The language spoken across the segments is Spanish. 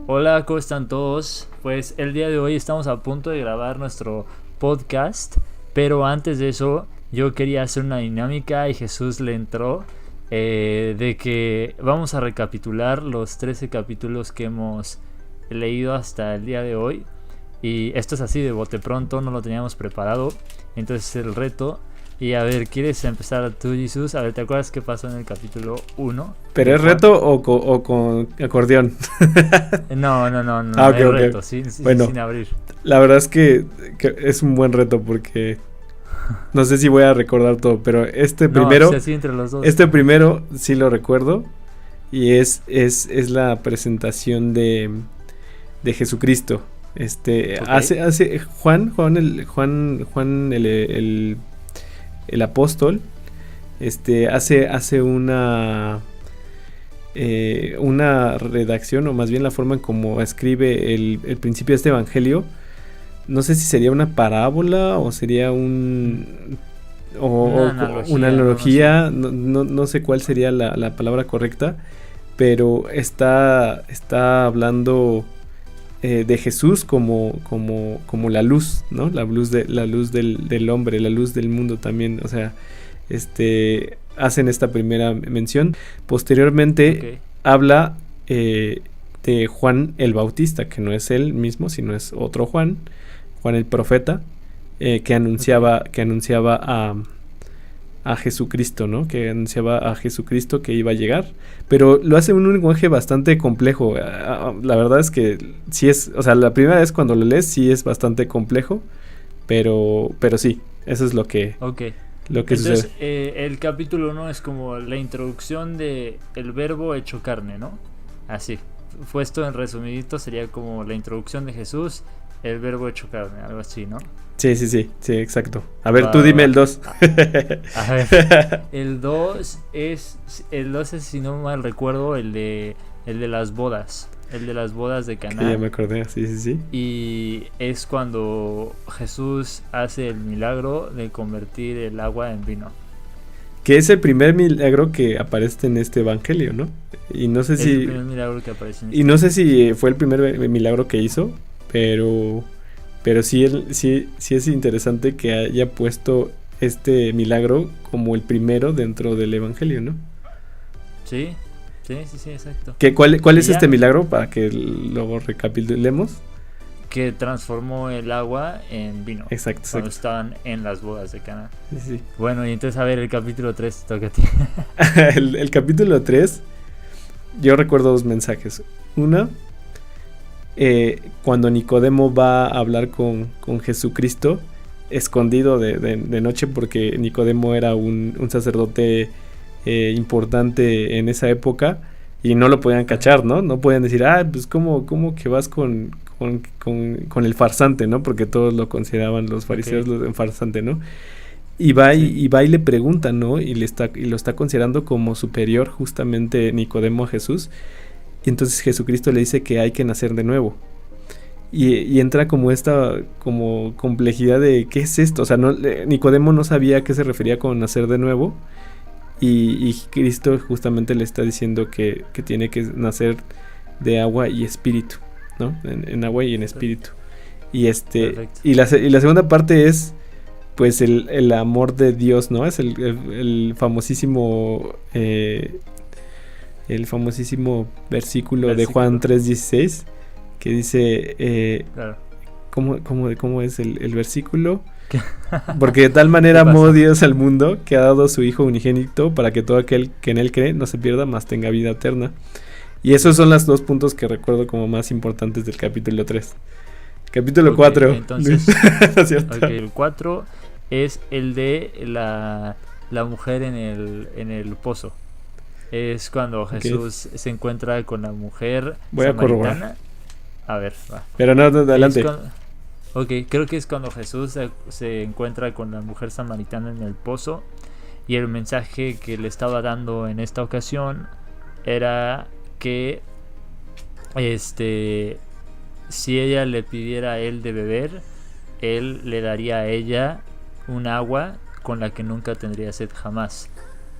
Hola, ¿cómo están todos? Pues el día de hoy estamos a punto de grabar nuestro podcast, pero antes de eso yo quería hacer una dinámica y Jesús le entró de que vamos a recapitular los 13 capítulos que hemos leído hasta el día de hoy. Y esto es así de bote pronto, no lo teníamos preparado, entonces es el reto. Y a ver, ¿quieres empezar tú, Jesús? A ver, ¿te acuerdas qué pasó en el capítulo 1? ¿Pero es reto o con acordeón? No, Ok, es ok. reto, Bueno, sin abrir. la verdad es que es un buen reto porque no sé si voy a recordar todo, pero No, así entre los dos. este primero sí lo recuerdo y es la presentación de Jesucristo. Okay. Hace Juan el apóstol, hace una redacción, o más bien la forma en cómo escribe el principio de este evangelio. No sé si sería una parábola o sería una analogía, no sé cuál sería la palabra correcta, pero está hablando de Jesús como la luz, ¿no? La luz del hombre, la luz del mundo también, o sea, hacen esta primera mención. Posteriormente habla de Juan el Bautista, que no es él mismo, sino es otro Juan el profeta, que anunciaba a Jesucristo, ¿no? Que anunciaba a Jesucristo que iba a llegar, pero lo hace en un lenguaje bastante complejo. La verdad es que sí es, o sea, la primera vez cuando lo lees sí es bastante complejo, pero sí, eso es lo que Entonces, sucede. el capítulo 1 es como la introducción de el verbo hecho carne, ¿no? Así, puesto en resumidito sería como la introducción de Jesús, el verbo hecho carne, algo así, ¿no? Sí, exacto. A ver, tú dime el 2. A ver, el 2 es, si no mal recuerdo, el de las bodas. El de las bodas de Caná. Que ya me acordé, sí. Y es cuando Jesús hace el milagro de convertir el agua en vino. Que es el primer milagro que aparece en este evangelio, ¿no? Y no sé es el primer milagro que aparece en y no sé si fue el primer milagro que hizo, pero sí es interesante que haya puesto este milagro como el primero dentro del evangelio, ¿no? Sí, exacto. ¿Cuál es este milagro para que lo recapitulemos? Que transformó el agua en vino. Exacto. Cuando estaban en las bodas de Caná. Sí. Bueno, y entonces a ver, el capítulo 3 toca a ti. el capítulo 3, yo recuerdo dos mensajes. Una, cuando Nicodemo va a hablar con Jesucristo, escondido de noche, porque Nicodemo era un sacerdote importante en esa época y no lo podían cachar, ¿no? No podían decir, pues ¿cómo que vas con el farsante, ¿no? Porque todos lo consideraban, los fariseos, el farsante, ¿no? Y va y le pregunta, ¿no? Y lo está considerando como superior justamente Nicodemo a Jesús. Y entonces Jesucristo le dice que hay que nacer de nuevo. Y entra como esta como complejidad de ¿qué es esto? O sea, Nicodemo no sabía a qué se refería con nacer de nuevo. Y Cristo justamente le está diciendo que tiene que nacer de agua y espíritu, ¿no? En agua y en espíritu. Y y la segunda parte es pues el amor de Dios, ¿no? Es el famosísimo versículo de Juan 3:16, que dice claro. ¿Cómo es el versículo? Porque de tal manera amó Dios al mundo que ha dado a su Hijo unigénito para que todo aquel que en él cree no se pierda, mas tenga vida eterna. Y esos son los dos puntos que recuerdo como más importantes del capítulo 3. Capítulo 4. Entonces, ¿no cierto? El 4 es el de la mujer en el pozo. Es cuando Jesús se encuentra con la mujer Voy samaritana. A corroborar. A ver, va. Pero no, adelante. Creo que es cuando Jesús se encuentra con la mujer samaritana en el pozo. Y el mensaje que le estaba dando en esta ocasión era que si ella le pidiera a él de beber, él le daría a ella un agua con la que nunca tendría sed jamás.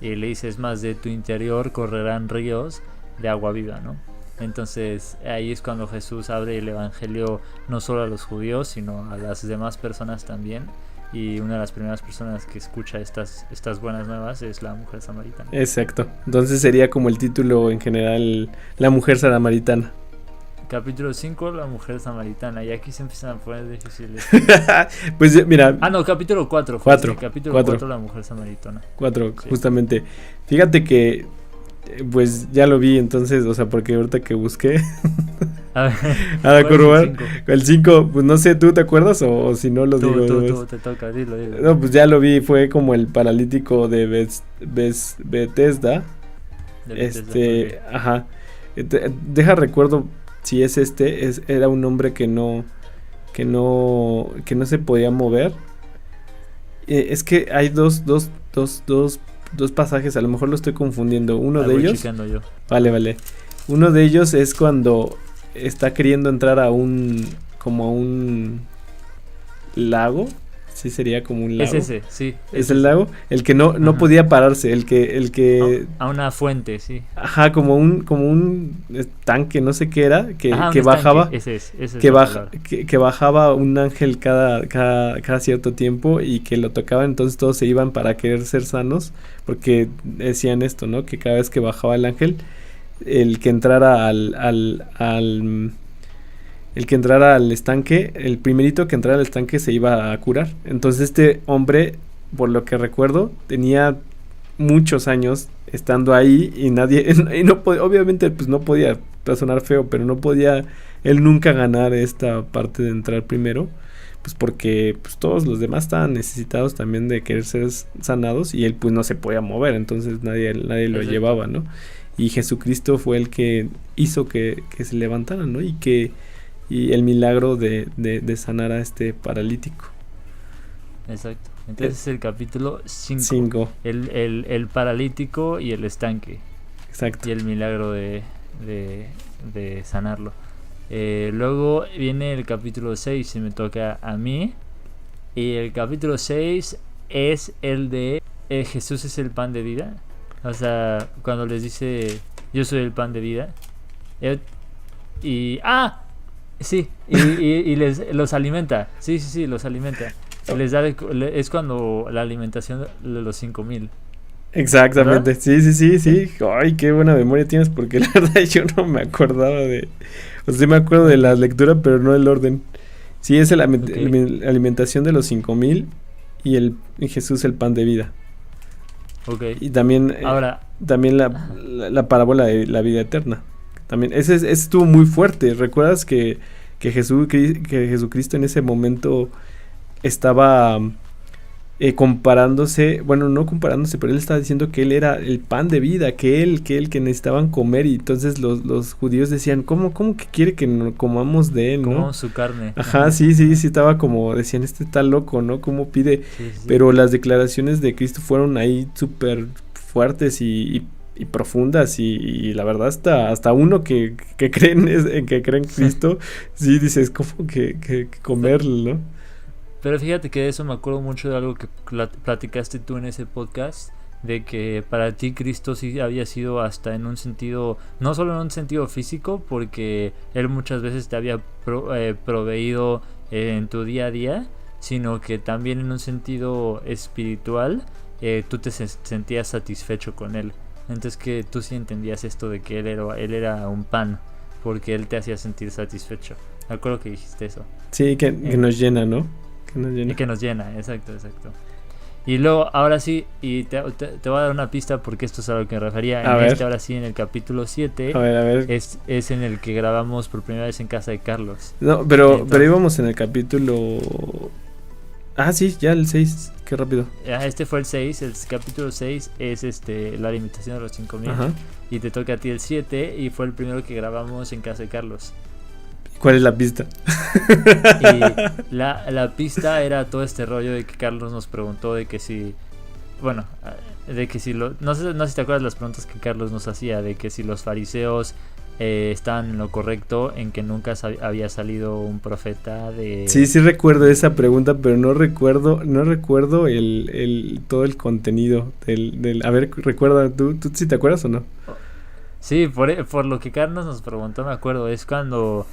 Y le dice, es más, de tu interior correrán ríos de agua viva, ¿no? Entonces ahí es cuando Jesús abre el evangelio no solo a los judíos, sino a las demás personas también. Y una de las primeras personas que escucha estas buenas nuevas es la mujer samaritana. Exacto. Entonces sería como el título en general, la mujer samaritana. Capítulo 5, la mujer samaritana. Y aquí se empiezan a poner difíciles. Pues mira. Ah, no, capítulo 4. Capítulo 4, la mujer samaritana. 4, sí. Justamente. Fíjate que, ya lo vi entonces, o sea, porque ahorita que busqué. A corroborar. El 5, pues no sé, ¿tú te acuerdas o si no lo digo? Tú te toca, dilo. No, pues ya lo vi, fue como el paralítico de Bethesda. Okay. Ajá. Deja recuerdo si es era un hombre que no se podía mover. Es que hay dos pasajes, a lo mejor lo estoy confundiendo. Uno de ellos. Yo. Vale. Uno de ellos es cuando está queriendo entrar a un lago. Sí, sería como un lago. Es ese, sí. Es el lago. El que no podía pararse. El que a una fuente, sí. Ajá, como un tanque, no sé qué era. Que bajaba. Ese que bajaba un ángel cada cierto tiempo y que lo tocaban. Entonces todos se iban para querer ser sanos. Porque decían esto, ¿no? Que cada vez que bajaba el ángel, el que entrara el que entrara al estanque, el primerito que entrara al estanque se iba a curar. Entonces este hombre, por lo que recuerdo, tenía muchos años estando ahí y nadie, y no podía, obviamente pues no podía, va a sonar feo, pero no podía él nunca ganar esta parte de entrar primero, pues porque pues todos los demás estaban necesitados también de querer ser sanados y él pues no se podía mover, entonces nadie lo llevaba, ¿no? Y Jesucristo fue el que hizo que se levantara, ¿no? Y el milagro de sanar a este paralítico. Exacto. Entonces es el capítulo 5. El paralítico y el estanque. Exacto. Y el milagro de sanarlo. Luego viene el capítulo 6, si me toca a mí. Y el capítulo 6 es el de Jesús es el pan de vida. O sea, cuando les dice yo soy el pan de vida. Sí, y los alimenta. Sí, los alimenta. Les da es cuando la alimentación de los 5,000. Exactamente, sí. Ay, qué buena memoria tienes, porque la verdad yo no me acordaba o sea, sí me acuerdo de la lectura, pero no del orden. Sí, es la alimentación de los 5,000 y Jesús el pan de vida. Okay. Y también, también la parábola de la vida eterna. También, ese estuvo muy fuerte. ¿Recuerdas que Jesucristo en ese momento estaba comparándose? Bueno, no comparándose, pero él estaba diciendo que él era el pan de vida, que necesitaban comer. Y entonces los judíos decían, ¿cómo que quiere que comamos de él, no? Como su carne. Ajá, sí, estaba como, decían, este está loco, ¿no? ¿Cómo pide? Sí. Pero las declaraciones de Cristo fueron ahí súper fuertes y profundas y la verdad hasta uno que cree en Cristo sí dices como que comerlo, ¿no? Pero fíjate que de eso me acuerdo mucho de algo que platicaste tú en ese podcast, de que para ti Cristo sí había sido hasta en un sentido, no solo en un sentido físico, porque él muchas veces te había proveído en tu día a día, sino que también en un sentido espiritual tú te sentías satisfecho con él. Entonces que tú sí entendías esto de que él era un pan, porque él te hacía sentir satisfecho. Me acuerdo que dijiste eso. Sí, que nos llena, ¿no? Y que nos llena, exacto. Y luego, ahora sí, y te voy a dar una pista porque esto es a lo que me refería. Ahora sí, en el capítulo 7, a ver. Es en el que grabamos por primera vez en casa de Carlos. No, pero íbamos en el capítulo... Ah, sí, ya el 6, qué rápido. Este fue el 6, el capítulo 6 es la limitación de los 5,000. Ajá. Y te toca a ti el 7 y fue el primero que grabamos en casa de Carlos. ¿Cuál es la pista? Y la pista era todo este rollo de que Carlos nos preguntó de que si... Bueno, de que si... No sé si te acuerdas las preguntas que Carlos nos hacía, de que si los fariseos... estaban en lo correcto en que nunca había salido un profeta de... Sí recuerdo esa pregunta, pero no recuerdo todo el contenido del a ver, recuerda, ¿tú sí te acuerdas o no? Sí, por lo que Carlos nos preguntó, me acuerdo, es cuando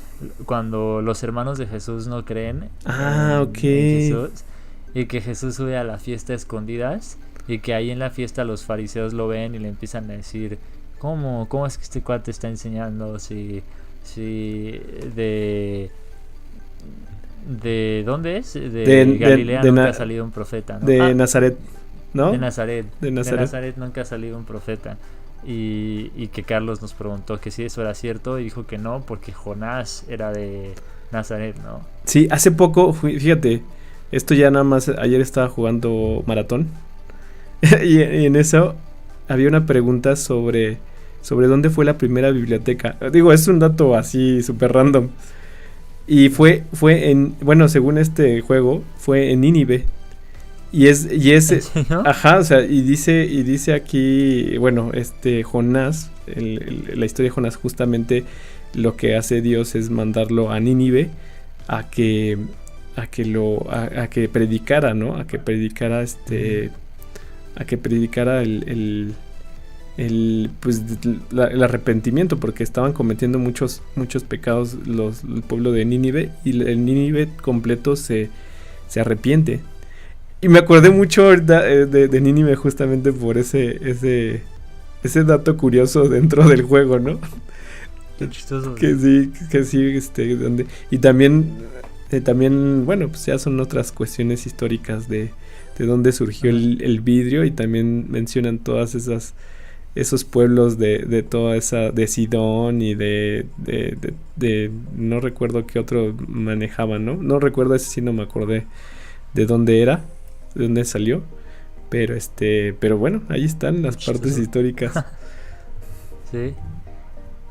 los hermanos de Jesús no creen Ok. en Jesús, y que Jesús sube a la fiesta a escondidas, y que ahí en la fiesta los fariseos lo ven y le empiezan a decir, ¿cómo es que este cuate está enseñando si de ¿dónde es? De Galilea nunca ha salido un profeta, ¿no? De Nazaret, ¿no? De Nazaret nunca ha salido un profeta. Y que Carlos nos preguntó que si eso era cierto y dijo que no, porque Jonás era de Nazaret, ¿no? Sí, hace poco, fíjate, esto ya nada más, ayer estaba jugando maratón y en eso había una pregunta sobre dónde fue la primera biblioteca. Digo, es un dato así súper random. Y fue bueno, según este juego, fue en Nínive. Y es ¿no? Ajá, o sea, y dice aquí, bueno, Jonás, la historia de Jonás, justamente lo que hace Dios es mandarlo a Nínive a que predicara, ¿no? A que predicara pues el arrepentimiento, porque estaban cometiendo muchos pecados el pueblo de Nínive, y el Nínive completo se arrepiente. Y me acordé mucho de Nínive justamente por ese dato curioso dentro del juego, ¿no? Qué chistoso. Que sí, y también, bueno, pues ya son otras cuestiones históricas de dónde surgió el vidrio, y también mencionan todas esos pueblos de toda esa, de Sidón y de no recuerdo qué otro manejaban, ¿no? No recuerdo, ese sí no me acordé de dónde era, de dónde salió, pero bueno, ahí están las partes históricas. Sí.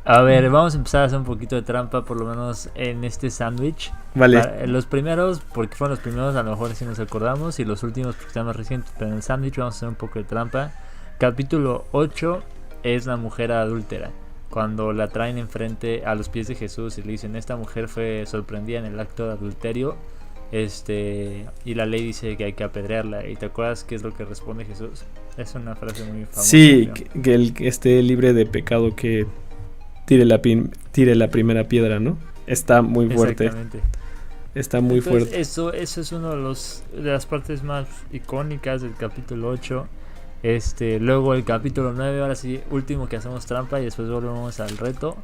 A ver, vamos a empezar a hacer un poquito de trampa, por lo menos en este sándwich. Vale. Los primeros, porque fueron los primeros, a lo mejor sí nos acordamos, y los últimos porque están más recientes, pero en el sándwich vamos a hacer un poco de trampa. Capítulo 8 es la mujer adúltera, cuando la traen enfrente a los pies de Jesús y le dicen, esta mujer fue sorprendida en el acto de adulterio, y la ley dice que hay que apedrearla. ¿Y te acuerdas qué es lo que responde Jesús? Es una frase muy famosa. Sí, que el que esté libre de pecado, que tire la primera piedra, ¿no? Está muy fuerte. Exactamente. Está muy fuerte. Eso es uno de las partes más icónicas del capítulo 8. Luego el capítulo 9, ahora sí, último que hacemos trampa y después volvemos al reto.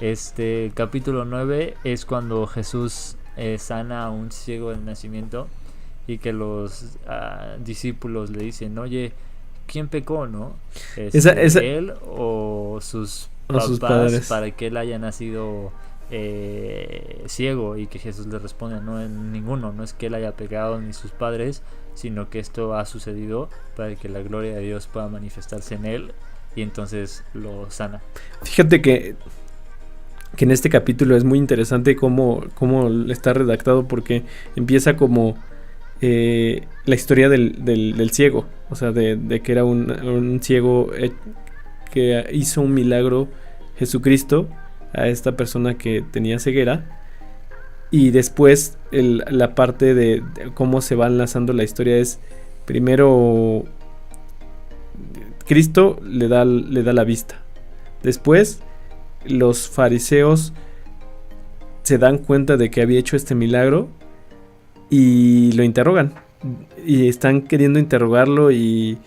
El capítulo 9 es cuando Jesús sana a un ciego del nacimiento, y que los discípulos le dicen, oye, ¿quién pecó, no? ¿Él o sus padres, para que él haya nacido ciego? Y que Jesús le responde, no, ninguno, no es que él haya pecado ni sus padres, sino que esto ha sucedido para que la gloria de Dios pueda manifestarse en él, y entonces lo sana. Fíjate que en este capítulo es muy interesante cómo está redactado, porque empieza como la historia del ciego, o sea, de que era un ciego que hizo un milagro Jesucristo a esta persona que tenía ceguera. Y después la parte de cómo se va enlazando la historia es, primero Cristo le da la vista. Después los fariseos se dan cuenta de que había hecho este milagro y lo interrogan. Y están queriendo interrogarlo, y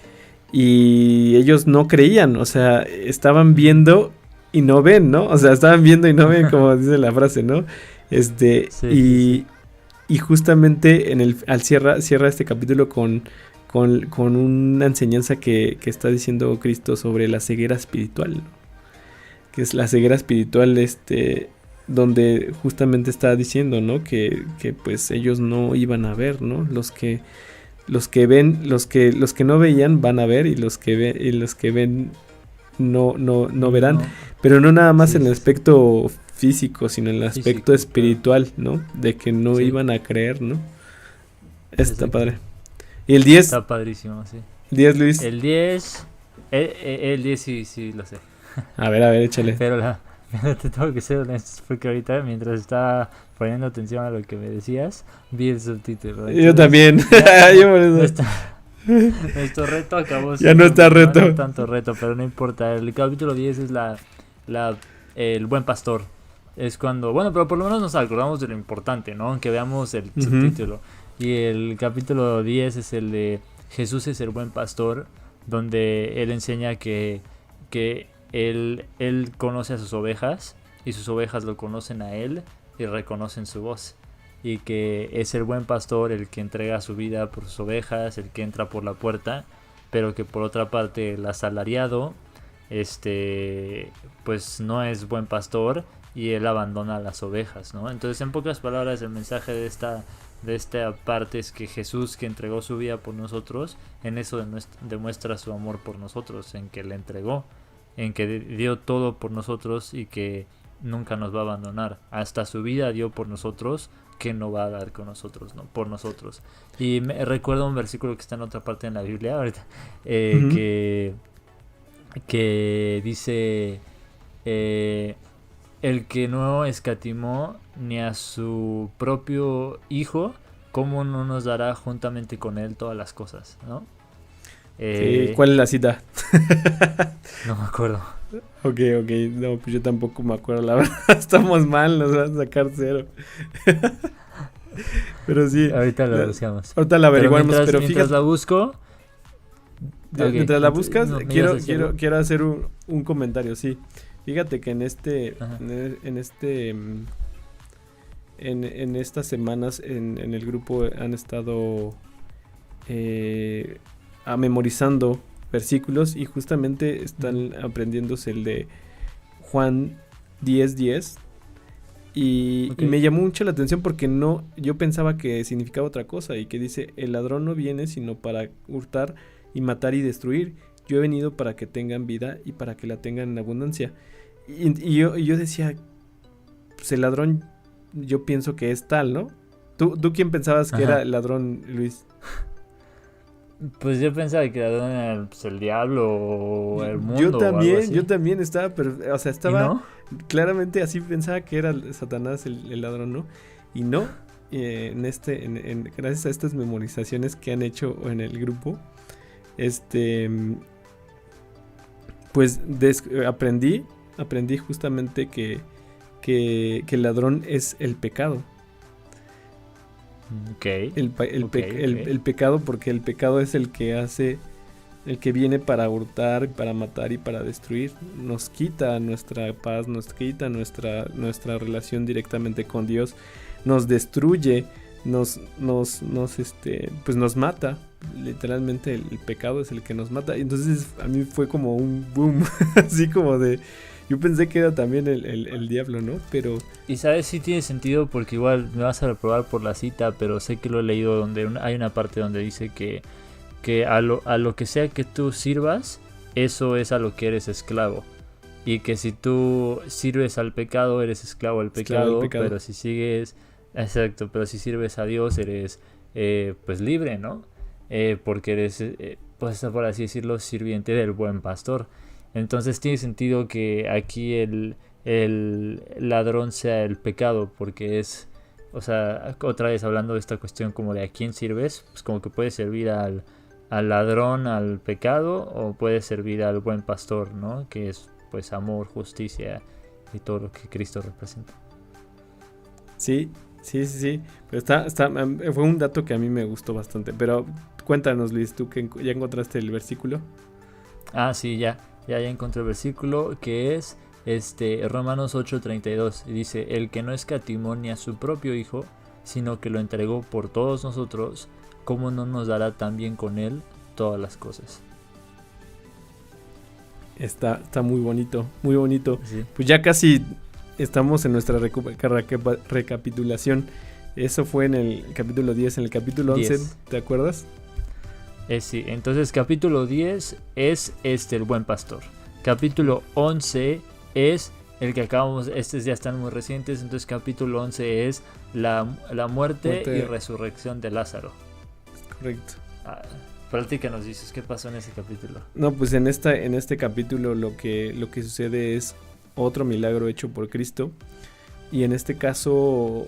ellos no creían, o sea, estaban viendo y no ven, ¿no? O sea, estaban viendo y no ven, como dice la frase, ¿no? Sí. Y justamente cierra este capítulo con una enseñanza que está diciendo Cristo sobre la ceguera espiritual, ¿no? Que es la ceguera espiritual, donde justamente está diciendo, ¿no? Que pues ellos no iban a ver, ¿no? Los que no veían van a ver, y los que ven no verán. No. Pero no nada más en el aspecto físico, sino en el aspecto espiritual, ¿no? De que no iban a creer, ¿no? Está padre. Y el 10. Está padrísimo, sí. 10, Luis. El 10. El 10 sí lo sé. A ver, échale. Pero te tengo que ser honesto, porque ahorita, mientras estaba poniendo atención a lo que me decías, vi el subtítulo. Entonces, yo también. Nuestro reto acabó. Ya no está reto. No tanto reto, pero no importa. El capítulo 10 es la el buen pastor. Es cuando, bueno, pero por lo menos nos acordamos de lo importante, ¿no? Aunque veamos el subtítulo. Y el capítulo 10 es el de Jesús es el buen pastor, donde él enseña que él conoce a sus ovejas y sus ovejas lo conocen a él y reconocen su voz. Y que es el buen pastor el que entrega su vida por sus ovejas, el que entra por la puerta, pero que por otra parte el asalariado pues no es buen pastor y él abandona las ovejas, ¿no? Entonces, en pocas palabras, el mensaje de esta parte es que Jesús, que entregó su vida por nosotros, en eso demuestra su amor por nosotros, en que le entregó, en que dio todo por nosotros y que nunca nos va a abandonar. Hasta su vida dio por nosotros, que no va a dar con nosotros, ¿no? Por nosotros. Y recuerdo un versículo que está en otra parte de la Biblia ahorita, que dice, el que no escatimó ni a su propio hijo, ¿cómo no nos dará juntamente con él todas las cosas, ¿no? Sí, ¿cuál es la cita? No me acuerdo. Ok, no, pues yo tampoco me acuerdo, la verdad. Estamos mal, nos van a sacar 0. Pero sí. Ahorita la buscamos. Ahorita la averiguamos, pero mientras fíjate. la busco. Mientras la buscas, no, quiero hacer un comentario, sí. Fíjate que en estas semanas en el grupo han estado memorizando versículos y justamente están aprendiéndose el de Juan 10:10 y me llamó mucho la atención porque yo pensaba que significaba otra cosa y que dice: el ladrón no viene sino para hurtar y matar y destruir. Yo he venido para que tengan vida y para que la tengan en abundancia. Y yo decía, pues el ladrón, yo pienso que es tal, ¿no? ¿Tú quién pensabas que era el ladrón, Luis? Pues yo pensaba que el ladrón era el diablo o el mundo. Yo también estaba, pero, o sea, estaba ¿no? Claramente así pensaba que era Satanás el ladrón, ¿no? Y no, gracias a estas memorizaciones que han hecho en el grupo, pues aprendí justamente que el ladrón es el pecado. El pecado, porque el pecado es el que viene para hurtar, para matar y para destruir. Nos quita nuestra paz, nos quita nuestra relación directamente con Dios, nos destruye, pues nos mata. Literalmente el pecado es el que nos mata. Y entonces a mí fue como un boom, así como de... Yo pensé que era también el diablo, ¿no? Pero... Y sabes, sí tiene sentido porque igual me vas a reprobar por la cita, pero sé que lo he leído donde hay una parte donde dice que a lo que sea que tú sirvas, eso es a lo que eres esclavo. Y que si tú sirves al pecado, eres esclavo del pecado, pero si sigues... Exacto, pero si sirves a Dios, eres pues libre, ¿no? Porque eres, pues por así decirlo, sirviente del buen pastor. Entonces tiene sentido que aquí el ladrón sea el pecado, porque es, o sea, otra vez hablando de esta cuestión como de a quién sirves, pues como que puedes servir al ladrón, al pecado, o puedes servir al buen pastor, ¿no? Que es pues amor, justicia y todo lo que Cristo representa. Sí. Pero fue un dato que a mí me gustó bastante. Pero cuéntanos, Luis, ¿tú que ya encontraste el versículo? Ah, sí, ya encontré el versículo, que es Romanos 8:32. Y dice: el que no escatimó ni a su propio hijo, sino que lo entregó por todos nosotros, ¿cómo no nos dará también con él todas las cosas? Está muy bonito, muy bonito. Sí. Pues ya casi estamos en nuestra recapitulación. Eso fue en el capítulo 10, en el capítulo 11, 10. ¿Te acuerdas? Sí, entonces capítulo 10 es el buen pastor. Capítulo 11 es el que acabamos, ya están muy recientes, entonces capítulo 11 es la muerte y resurrección de Lázaro. Correcto. Platícanos, dices, ¿qué pasó en ese capítulo? No, pues en este capítulo lo que sucede es otro milagro hecho por Cristo, y en este caso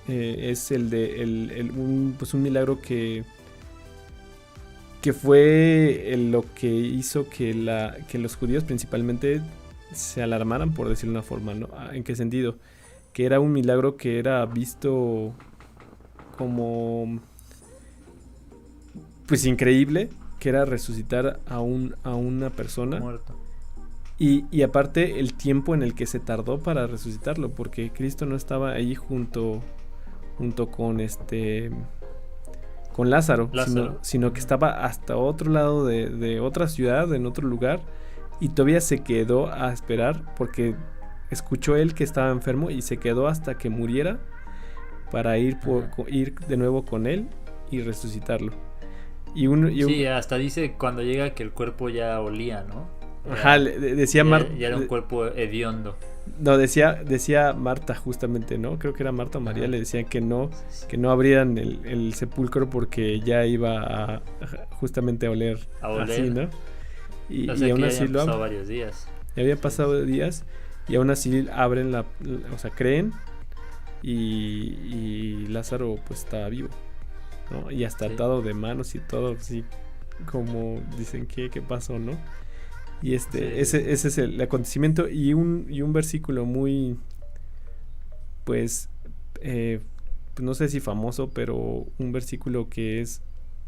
es un milagro que fue lo que hizo que los judíos principalmente se alarmaran, por decirlo de una forma, ¿no? ¿En qué sentido? Que era un milagro que era visto como pues increíble, que era resucitar a una persona muerto. y aparte el tiempo en el que se tardó para resucitarlo, porque Cristo no estaba ahí junto con con Lázaro. Sino que estaba hasta otro lado de otra ciudad, en otro lugar, y todavía se quedó a esperar porque escuchó él que estaba enfermo y se quedó hasta que muriera para ir de nuevo con él y resucitarlo. Sí, hasta dice cuando llega que el cuerpo ya olía, ¿no? Ajá, decía Marta. Ya era un cuerpo hediondo. No, decía Marta justamente, ¿no? Creo que era Marta o María, le decían que no abrieran el sepulcro porque ya iba a justamente a oler. Así, ¿no? Y aún así lo pasado varios días. Ya había pasado días y aún así abren o sea, creen y Lázaro pues estaba vivo, ¿no? Y hasta atado de manos y todo, así como dicen ¿qué pasó, no? Y ese es el acontecimiento y un versículo muy pues no sé si famoso, pero un versículo que es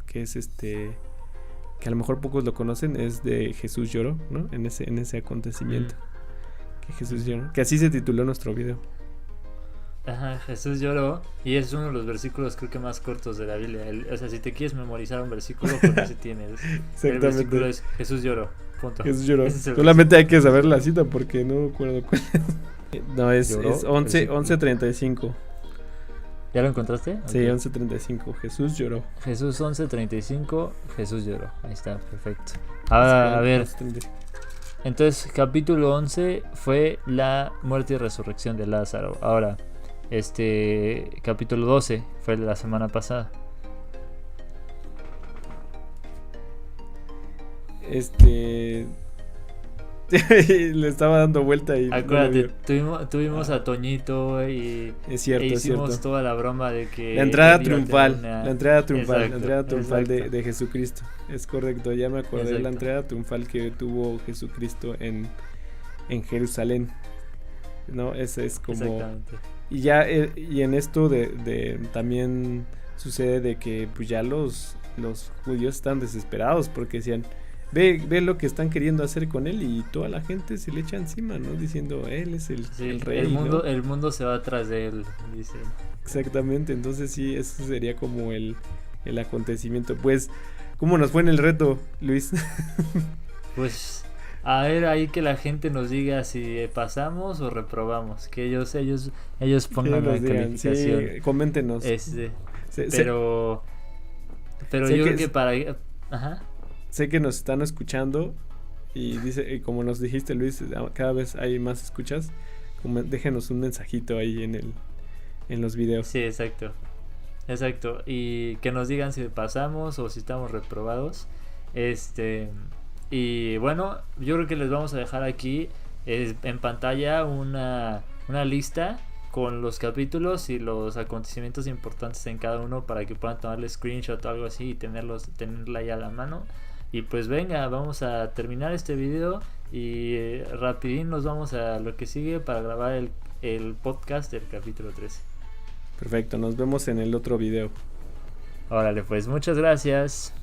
que a lo mejor pocos lo conocen, es de Jesús lloró, ¿no? En ese acontecimiento. Que Jesús lloró, que así se tituló nuestro video. Ajá, Jesús lloró, y es uno de los versículos creo que más cortos de la Biblia. O sea, si te quieres memorizar un versículo, pues ese tienes. El versículo es Jesús lloró, punto. Jesús lloró. Solamente hay que saber la cita porque no recuerdo cuál es. No, es 11:35. ¿Ya lo encontraste? Sí, 11:35. Jesús lloró. Jesús 11:35, Jesús lloró. Ahí está, perfecto. Ahora, a ver. Entonces, capítulo 11 fue la muerte y resurrección de Lázaro. Ahora, capítulo 12 fue la semana pasada. Le estaba dando vuelta y acuérdate, tuvimos a Toñito y es cierto, hicimos toda la broma de que la entrada triunfal de Jesucristo. Es correcto, ya me acordé. Exacto. La entrada triunfal que tuvo Jesucristo en Jerusalén, ¿no? Ese es como. Exactamente. Y en esto de también sucede de que pues ya los judíos están desesperados porque decían, Ve lo que están queriendo hacer con él, y toda la gente se le echa encima, ¿no? Diciendo, él es el rey, el mundo se va atrás de él, dice. Exactamente, entonces sí, eso sería como el acontecimiento. Pues, ¿cómo nos fue en el reto, Luis? Pues, a ver, ahí que la gente nos diga si pasamos o reprobamos, que ellos pongan la calificación. Sí, coméntenos. Pero yo creo que para... Ajá. Sé que nos están escuchando y como nos dijiste, Luis, cada vez hay más escuchas. Déjenos un mensajito ahí en los videos. Sí, exacto. Y que nos digan si pasamos o si estamos reprobados. Y bueno, yo creo que les vamos a dejar aquí en pantalla una lista con los capítulos y los acontecimientos importantes en cada uno para que puedan tomarle screenshot o algo así y tenerla ya a la mano. Y pues venga, vamos a terminar este video y rapidín nos vamos a lo que sigue para grabar el podcast del capítulo 13. Perfecto, nos vemos en el otro video. Órale, pues muchas gracias.